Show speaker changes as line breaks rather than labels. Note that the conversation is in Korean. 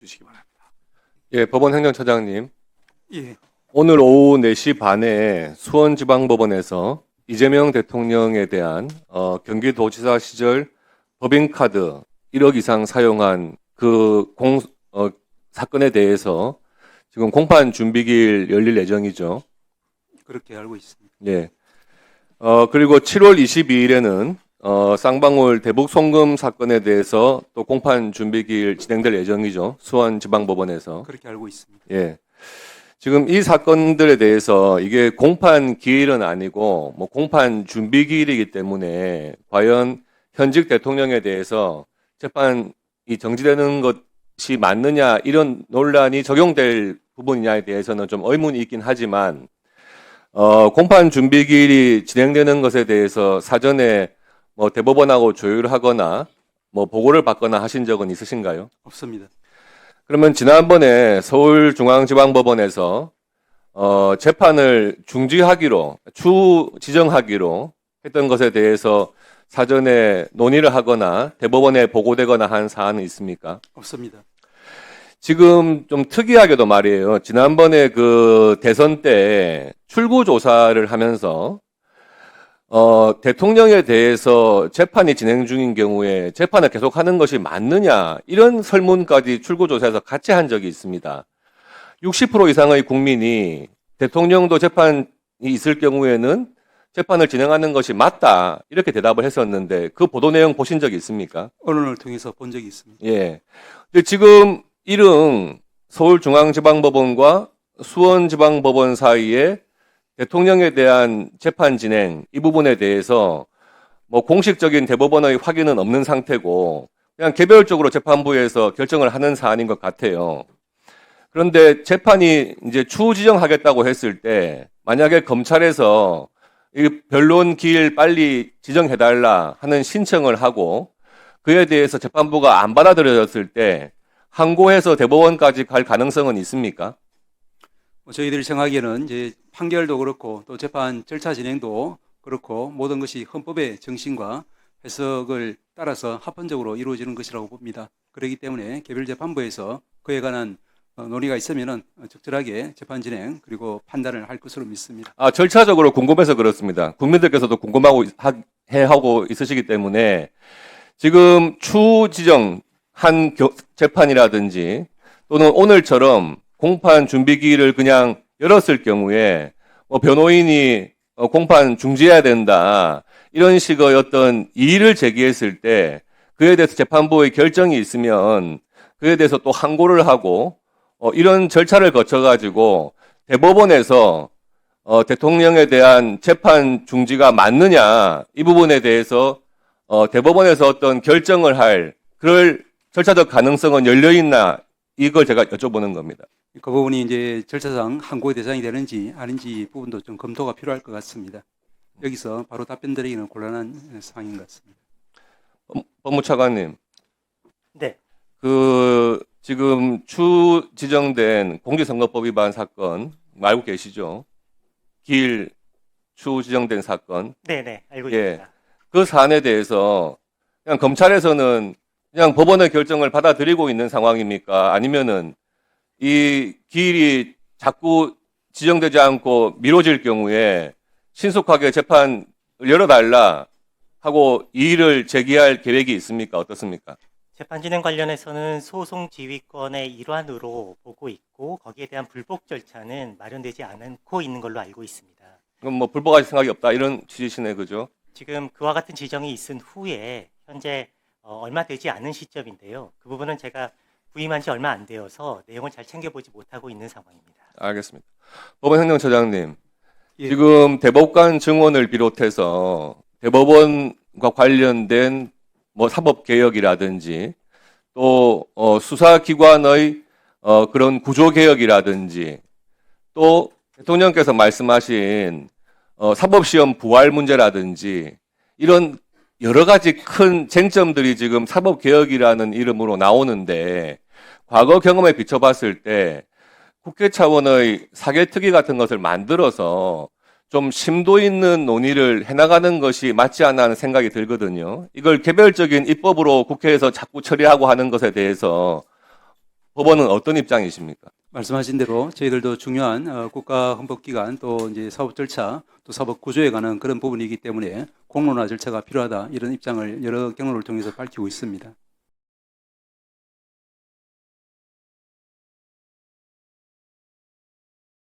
주시기 바랍니다.
예, 법원 행정처장님.
예,
오늘 오후 4시 반에 수원지방법원에서 이재명 대통령에 대한 경기도지사 시절 법인카드 1억 이상 사용한 사건에 대해서 지금 공판 준비기일 열릴 예정이죠.
그렇게 알고 있습니다.
예. 그리고 7월 22일에는 쌍방울 대북 송금 사건에 대해서 또 공판 준비기일 진행될 예정이죠. 수원지방법원에서.
그렇게 알고 있습니다.
예. 지금 이 사건들에 대해서 이게 공판 기일은 아니고 뭐 공판 준비 기일이기 때문에 과연 현직 대통령에 대해서 재판이 정지되는 것이 맞느냐 이런 논란이 적용될 부분이냐에 대해서는 좀 의문이 있긴 하지만 공판 준비 기일이 진행되는 것에 대해서 사전에 뭐 대법원하고 조율하거나 뭐 보고를 받거나 하신 적은 있으신가요?
없습니다.
그러면 지난번에 서울중앙지방법원에서 재판을 중지하기로 지정하기로 했던 것에 대해서 사전에 논의를 하거나 대법원에 보고되거나 한 사안은 있습니까?
없습니다.
지금 좀 특이하게도 말이에요. 지난번에 그 대선 때 출구조사를 하면서 대통령에 대해서 재판이 진행 중인 경우에 재판을 계속하는 것이 맞느냐 이런 설문까지 출구조사에서 같이 한 적이 있습니다. 60% 이상의 국민이 대통령도 재판이 있을 경우에는 재판을 진행하는 것이 맞다 이렇게 대답을 했었는데 그 보도 내용 보신 적이 있습니까?
언론을 통해서 본 적이 있습니다.
예. 근데 지금 이릉 서울중앙지방법원과 수원지방법원 사이에 대통령에 대한 재판 진행 이 부분에 대해서 뭐 공식적인 대법원의 확인은 없는 상태고 그냥 개별적으로 재판부에서 결정을 하는 사안인 것 같아요. 그런데 재판이 이제 추후 지정하겠다고 했을 때 만약에 검찰에서 이 변론 기일 빨리 지정해달라 하는 신청을 하고 그에 대해서 재판부가 안 받아들여졌을 때 항고해서 대법원까지 갈 가능성은 있습니까?
저희들이 생각하기에는 이제 판결도 그렇고 또 재판 절차 진행도 그렇고 모든 것이 헌법의 정신과 해석을 따라서 합헌적으로 이루어지는 것이라고 봅니다. 그렇기 때문에 개별 재판부에서 그에 관한 논의가 있으면은 적절하게 재판 진행 그리고 판단을 할 것으로 믿습니다.
절차적으로 궁금해서 그렇습니다. 국민들께서도 궁금하고 있으시기 때문에 지금 추후 지정한 재판이라든지 또는 오늘처럼 공판 준비기일을 그냥 열었을 경우에 뭐 변호인이 공판 중지해야 된다 이런 식의 어떤 이의를 제기했을 때 그에 대해서 재판부의 결정이 있으면 그에 대해서 또 항고를 하고 이런 절차를 거쳐가지고 대법원에서 대통령에 대한 재판 중지가 맞느냐 이 부분에 대해서 대법원에서 어떤 결정을 할 그럴 절차적 가능성은 열려 있나 이걸 제가 여쭤보는 겁니다.
그 부분이 이제 절차상 항고의 대상이 되는지 아닌지 부분도 좀 검토가 필요할 것 같습니다. 여기서 바로 답변 드리기는 곤란한 상황인 것 같습니다.
법무차관님.
네.
지금 추 지정된 공직선거법 위반 사건 알고 계시죠? 기일 추 지정된 사건.
네네, 알고
예.
있습니다.
그 사안에 대해서 그냥 검찰에서는 그냥 법원의 결정을 받아들이고 있는 상황입니까? 아니면은 이 기일이 자꾸 지정되지 않고 미뤄질 경우에 신속하게 재판을 열어달라 하고 이의를 제기할 계획이 있습니까? 어떻습니까?
재판 진행 관련해서는 소송 지휘권의 일환으로 보고 있고 거기에 대한 불복 절차는 마련되지 않고 있는 걸로 알고 있습니다.
그럼 뭐 불복할 생각이 없다 이런 취지시네, 그죠?
지금 그와 같은 지정이 있은 후에 현재 얼마 되지 않은 시점인데요. 그 부분은 제가 부임한 지 얼마 안 되어서 내용을 잘 챙겨보지 못하고 있는 상황입니다.
알겠습니다. 법원 행정처장님,
예.
지금 대법관 증원을 비롯해서 대법원과 관련된 뭐 사법개혁이라든지 또 수사기관의 그런 구조개혁이라든지 또 대통령께서 말씀하신 사법시험 부활 문제라든지 이런 여러 가지 큰 쟁점들이 지금 사법개혁이라는 이름으로 나오는데 과거 경험에 비춰봤을 때 국회 차원의 사개특위 같은 것을 만들어서 좀 심도 있는 논의를 해나가는 것이 맞지 않나 하는 생각이 들거든요. 이걸 개별적인 입법으로 국회에서 자꾸 처리하고 하는 것에 대해서 법원은 어떤 입장이십니까?
말씀하신 대로 저희들도 중요한 국가헌법기관 또 이제 사법 절차 또 사법 구조에 관한 그런 부분이기 때문에 공론화 절차가 필요하다 이런 입장을 여러 경로를 통해서 밝히고 있습니다.